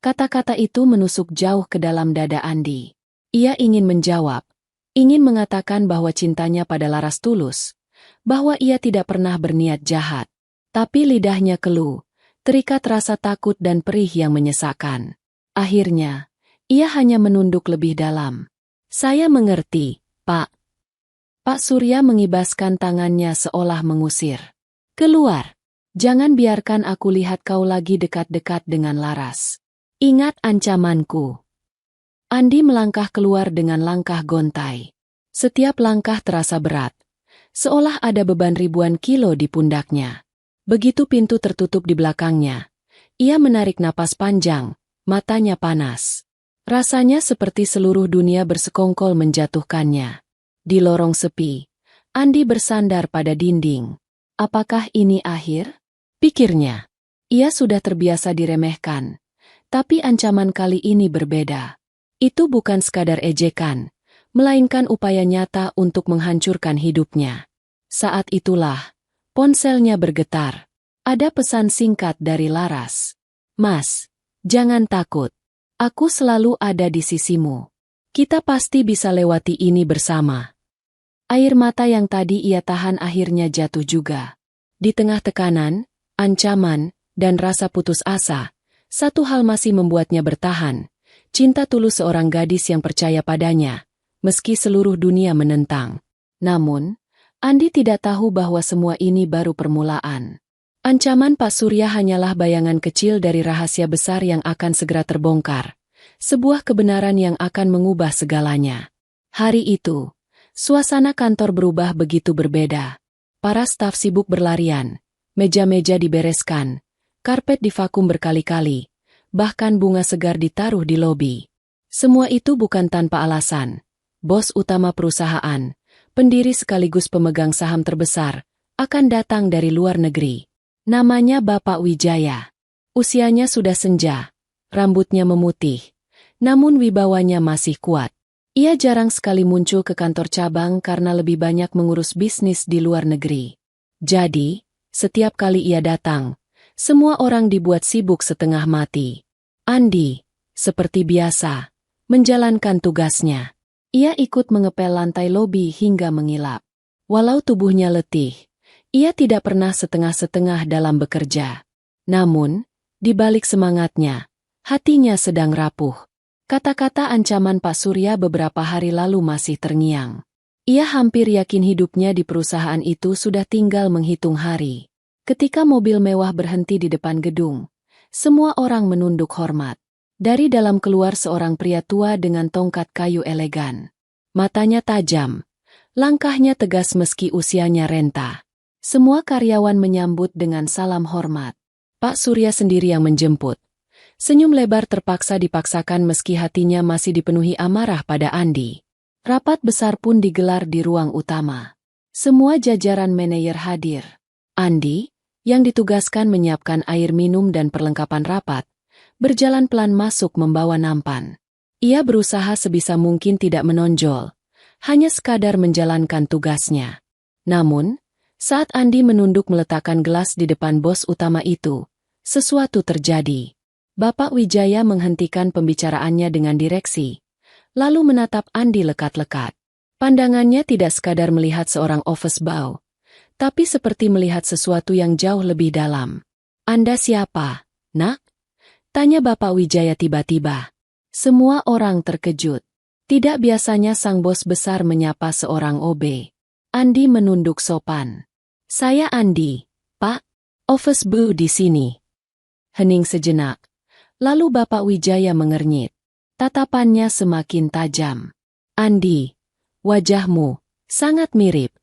A: Kata-kata itu menusuk jauh ke dalam dada Andi. Ia ingin menjawab, ingin mengatakan bahwa cintanya pada Laras tulus, bahwa ia tidak pernah berniat jahat. Tapi lidahnya keluh, terikat rasa takut dan perih yang menyesakkan. Akhirnya, ia hanya menunduk lebih dalam. Saya mengerti, Pak. Pak Surya mengibaskan tangannya seolah mengusir. Keluar. Jangan biarkan aku lihat kau lagi dekat-dekat dengan Laras. Ingat ancamanku. Andi melangkah keluar dengan langkah gontai. Setiap langkah terasa berat, seolah ada beban ribuan kilo di pundaknya. Begitu pintu tertutup di belakangnya, ia menarik napas panjang, matanya panas. Rasanya seperti seluruh dunia bersekongkol menjatuhkannya. Di lorong sepi, Andi bersandar pada dinding. Apakah ini akhir? Pikirnya. Ia sudah terbiasa diremehkan. Tapi ancaman kali ini berbeda. Itu bukan sekadar ejekan, melainkan upaya nyata untuk menghancurkan hidupnya. Saat itulah, ponselnya bergetar. Ada pesan singkat dari Laras. Mas, jangan takut. Aku selalu ada di sisimu. Kita pasti bisa lewati ini bersama. Air mata yang tadi ia tahan akhirnya jatuh juga. Di tengah tekanan, ancaman, dan rasa putus asa, satu hal masih membuatnya bertahan. Cinta tulus seorang gadis yang percaya padanya, meski seluruh dunia menentang. Namun, Andi tidak tahu bahwa semua ini baru permulaan. Ancaman Pak Surya hanyalah bayangan kecil dari rahasia besar yang akan segera terbongkar. Sebuah kebenaran yang akan mengubah segalanya. Hari itu, suasana kantor berubah begitu berbeda. Para staf sibuk berlarian, meja-meja dibereskan, karpet divakum berkali-kali, bahkan bunga segar ditaruh di lobi. Semua itu bukan tanpa alasan. Bos utama perusahaan, pendiri sekaligus pemegang saham terbesar, akan datang dari luar negeri. Namanya Bapak Wijaya. Usianya sudah senja, rambutnya memutih, namun wibawanya masih kuat. Ia jarang sekali muncul ke kantor cabang karena lebih banyak mengurus bisnis di luar negeri. Jadi, setiap kali ia datang, semua orang dibuat sibuk setengah mati. Andi, seperti biasa, menjalankan tugasnya. Ia ikut mengepel lantai lobi hingga mengilap. Walau tubuhnya letih, ia tidak pernah setengah-setengah dalam bekerja. Namun, di balik semangatnya, hatinya sedang rapuh. Kata-kata ancaman Pak Surya beberapa hari lalu masih terngiang. Ia hampir yakin hidupnya di perusahaan itu sudah tinggal menghitung hari. Ketika mobil mewah berhenti di depan gedung, semua orang menunduk hormat. Dari dalam keluar seorang pria tua dengan tongkat kayu elegan. Matanya tajam, langkahnya tegas meski usianya renta. Semua karyawan menyambut dengan salam hormat. Pak Surya sendiri yang menjemput. Senyum lebar terpaksa dipaksakan meski hatinya masih dipenuhi amarah pada Andi. Rapat besar pun digelar di ruang utama. Semua jajaran manajer hadir. Andi, yang ditugaskan menyiapkan air minum dan perlengkapan rapat, berjalan pelan masuk membawa nampan. Ia berusaha sebisa mungkin tidak menonjol, hanya sekadar menjalankan tugasnya. Namun, saat Andi menunduk meletakkan gelas di depan bos utama itu, sesuatu terjadi. Bapak Wijaya menghentikan pembicaraannya dengan direksi, lalu menatap Andi lekat-lekat. Pandangannya tidak sekadar melihat seorang office boy, tapi seperti melihat sesuatu yang jauh lebih dalam. Anda siapa, nak? Tanya Bapak Wijaya tiba-tiba. Semua orang terkejut. Tidak biasanya sang bos besar menyapa seorang OB. Andi menunduk sopan. Saya Andi, Pak. Office boy di sini. Hening sejenak. Lalu Bapak Wijaya mengernyit. Tatapannya semakin tajam. Andi, wajahmu sangat mirip.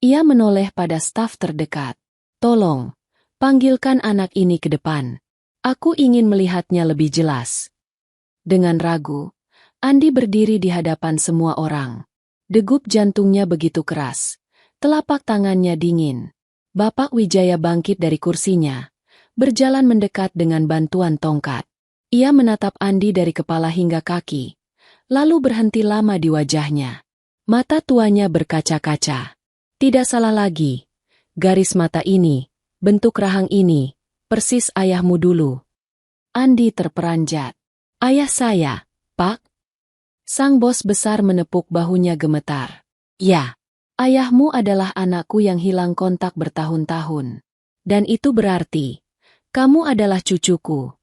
A: Ia menoleh pada staf terdekat. Tolong, panggilkan anak ini ke depan. Aku ingin melihatnya lebih jelas. Dengan ragu, Andi berdiri di hadapan semua orang. Degup jantungnya begitu keras. Telapak tangannya dingin. Bapak Wijaya bangkit dari kursinya, berjalan mendekat dengan bantuan tongkat. Ia menatap Andi dari kepala hingga kaki, lalu berhenti lama di wajahnya. Mata tuanya berkaca-kaca. Tidak salah lagi. Garis mata ini, bentuk rahang ini, persis ayahmu dulu. Andi terperanjat. Ayah saya, Pak. Sang bos besar menepuk bahunya gemetar. Ya. Ayahmu adalah anakku yang hilang kontak bertahun-tahun. Dan itu berarti, kamu adalah cucuku.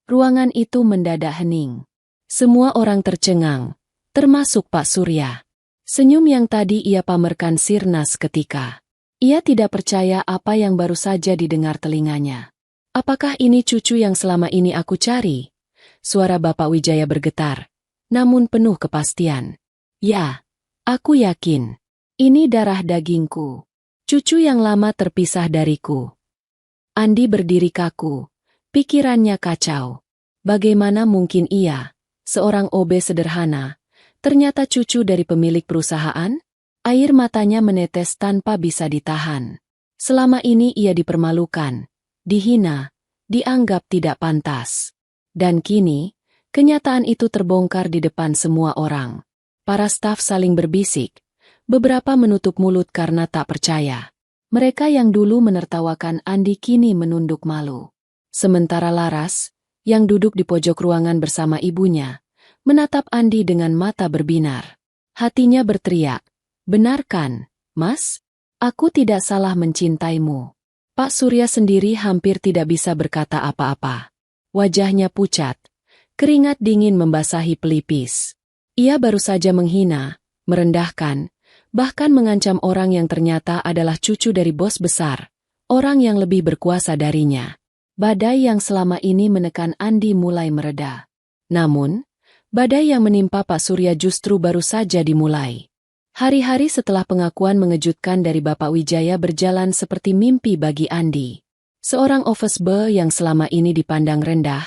A: Ruangan itu mendadak hening. Semua orang tercengang, termasuk Pak Surya. Senyum yang tadi ia pamerkan sirna seketika. Ia tidak percaya apa yang baru saja didengar telinganya. Apakah ini cucu yang selama ini aku cari? Suara Bapak Wijaya bergetar, namun penuh kepastian. Ya, aku yakin. Ini darah dagingku. Cucu yang lama terpisah dariku. Andi berdiri kaku. Pikirannya kacau. Bagaimana mungkin ia, seorang OB sederhana, ternyata cucu dari pemilik perusahaan? Air matanya menetes tanpa bisa ditahan. Selama ini ia dipermalukan, dihina, dianggap tidak pantas. Dan kini, kenyataan itu terbongkar di depan semua orang. Para staf saling berbisik, beberapa menutup mulut karena tak percaya. Mereka yang dulu menertawakan Andi kini menunduk malu. Sementara Laras, yang duduk di pojok ruangan bersama ibunya, menatap Andi dengan mata berbinar. Hatinya berteriak, "Benar kan, Mas? Aku tidak salah mencintaimu." Pak Surya sendiri hampir tidak bisa berkata apa-apa. Wajahnya pucat, keringat dingin membasahi pelipis. Ia baru saja menghina, merendahkan, bahkan mengancam orang yang ternyata adalah cucu dari bos besar, orang yang lebih berkuasa darinya. Badai yang selama ini menekan Andi mulai mereda. Namun, badai yang menimpa Pak Surya justru baru saja dimulai. Hari-hari setelah pengakuan mengejutkan dari Bapak Wijaya berjalan seperti mimpi bagi Andi. Seorang office boy yang selama ini dipandang rendah,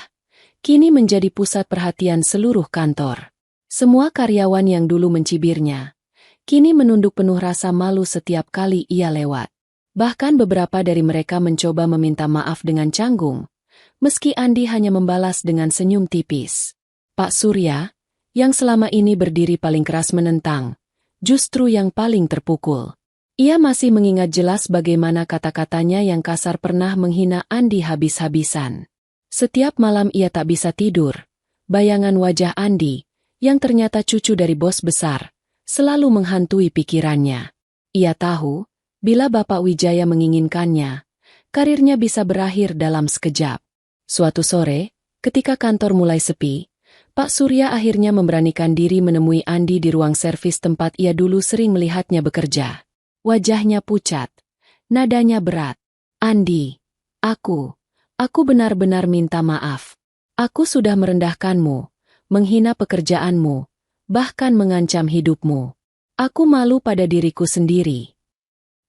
A: kini menjadi pusat perhatian seluruh kantor. Semua karyawan yang dulu mencibirnya, kini menunduk penuh rasa malu setiap kali ia lewat. Bahkan beberapa dari mereka mencoba meminta maaf dengan canggung, meski Andi hanya membalas dengan senyum tipis. Pak Surya, yang selama ini berdiri paling keras menentang, justru yang paling terpukul. Ia masih mengingat jelas bagaimana kata-katanya yang kasar pernah menghina Andi habis-habisan. Setiap malam ia tak bisa tidur. Bayangan wajah Andi, yang ternyata cucu dari bos besar, selalu menghantui pikirannya. Ia tahu, bila Bapak Wijaya menginginkannya, karirnya bisa berakhir dalam sekejap. Suatu sore, ketika kantor mulai sepi, Pak Surya akhirnya memberanikan diri menemui Andi di ruang servis tempat ia dulu sering melihatnya bekerja. Wajahnya pucat, nadanya berat. "Andi, aku benar-benar minta maaf. Aku sudah merendahkanmu, menghina pekerjaanmu, bahkan mengancam hidupmu. Aku malu pada diriku sendiri."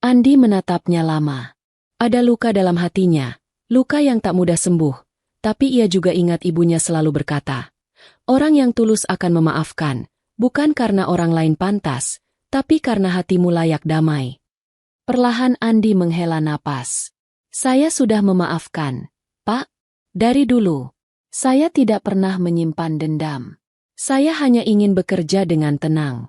A: Andi menatapnya lama. Ada luka dalam hatinya, luka yang tak mudah sembuh, tapi ia juga ingat ibunya selalu berkata, "Orang yang tulus akan memaafkan, bukan karena orang lain pantas, tapi karena hatimu layak damai." Perlahan Andi menghela napas. "Saya sudah memaafkan, Pak. Dari dulu, saya tidak pernah menyimpan dendam. Saya hanya ingin bekerja dengan tenang."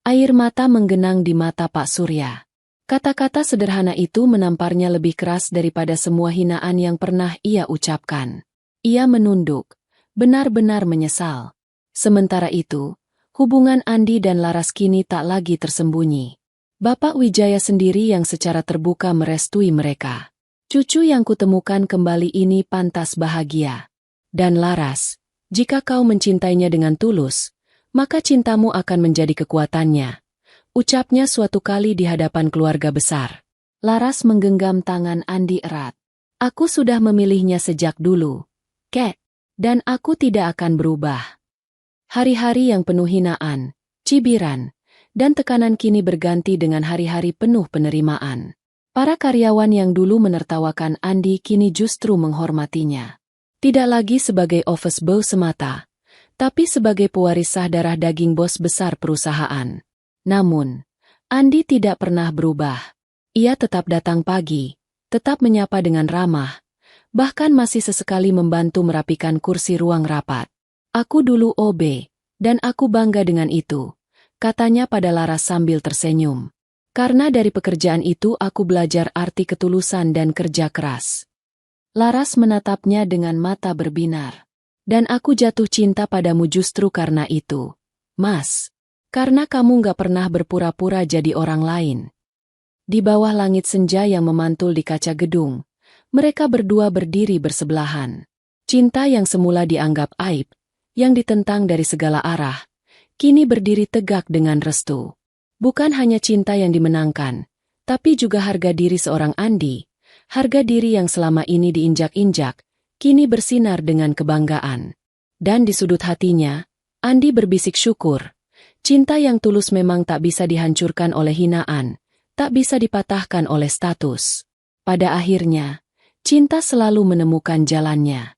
A: Air mata menggenang di mata Pak Surya. Kata-kata sederhana itu menamparnya lebih keras daripada semua hinaan yang pernah ia ucapkan. Ia menunduk, benar-benar menyesal. Sementara itu, hubungan Andi dan Laras kini tak lagi tersembunyi. Bapak Wijaya sendiri yang secara terbuka merestui mereka. "Cucu yang kutemukan kembali ini pantas bahagia. Dan Laras, jika kau mencintainya dengan tulus, maka cintamu akan menjadi kekuatannya," ucapnya suatu kali di hadapan keluarga besar. Laras menggenggam tangan Andi erat. "Aku sudah memilihnya sejak dulu, Kek, dan aku tidak akan berubah." Hari-hari yang penuh hinaan, cibiran, dan tekanan kini berganti dengan hari-hari penuh penerimaan. Para karyawan yang dulu menertawakan Andi kini justru menghormatinya. Tidak lagi sebagai office boy semata, tapi sebagai pewaris sah darah daging bos besar perusahaan. Namun, Andi tidak pernah berubah. Ia tetap datang pagi, tetap menyapa dengan ramah, bahkan masih sesekali membantu merapikan kursi ruang rapat. "Aku dulu OB, dan aku bangga dengan itu," katanya pada Laras sambil tersenyum. "Karena dari pekerjaan itu aku belajar arti ketulusan dan kerja keras." Laras menatapnya dengan mata berbinar. "Dan aku jatuh cinta padamu justru karena itu, Mas. Karena kamu gak pernah berpura-pura jadi orang lain." Di bawah langit senja yang memantul di kaca gedung, mereka berdua berdiri bersebelahan. Cinta yang semula dianggap aib, yang ditentang dari segala arah, kini berdiri tegak dengan restu. Bukan hanya cinta yang dimenangkan, tapi juga harga diri seorang Andi. Harga diri yang selama ini diinjak-injak, kini bersinar dengan kebanggaan. Dan di sudut hatinya, Andi berbisik syukur. Cinta yang tulus memang tak bisa dihancurkan oleh hinaan, tak bisa dipatahkan oleh status. Pada akhirnya, cinta selalu menemukan jalannya.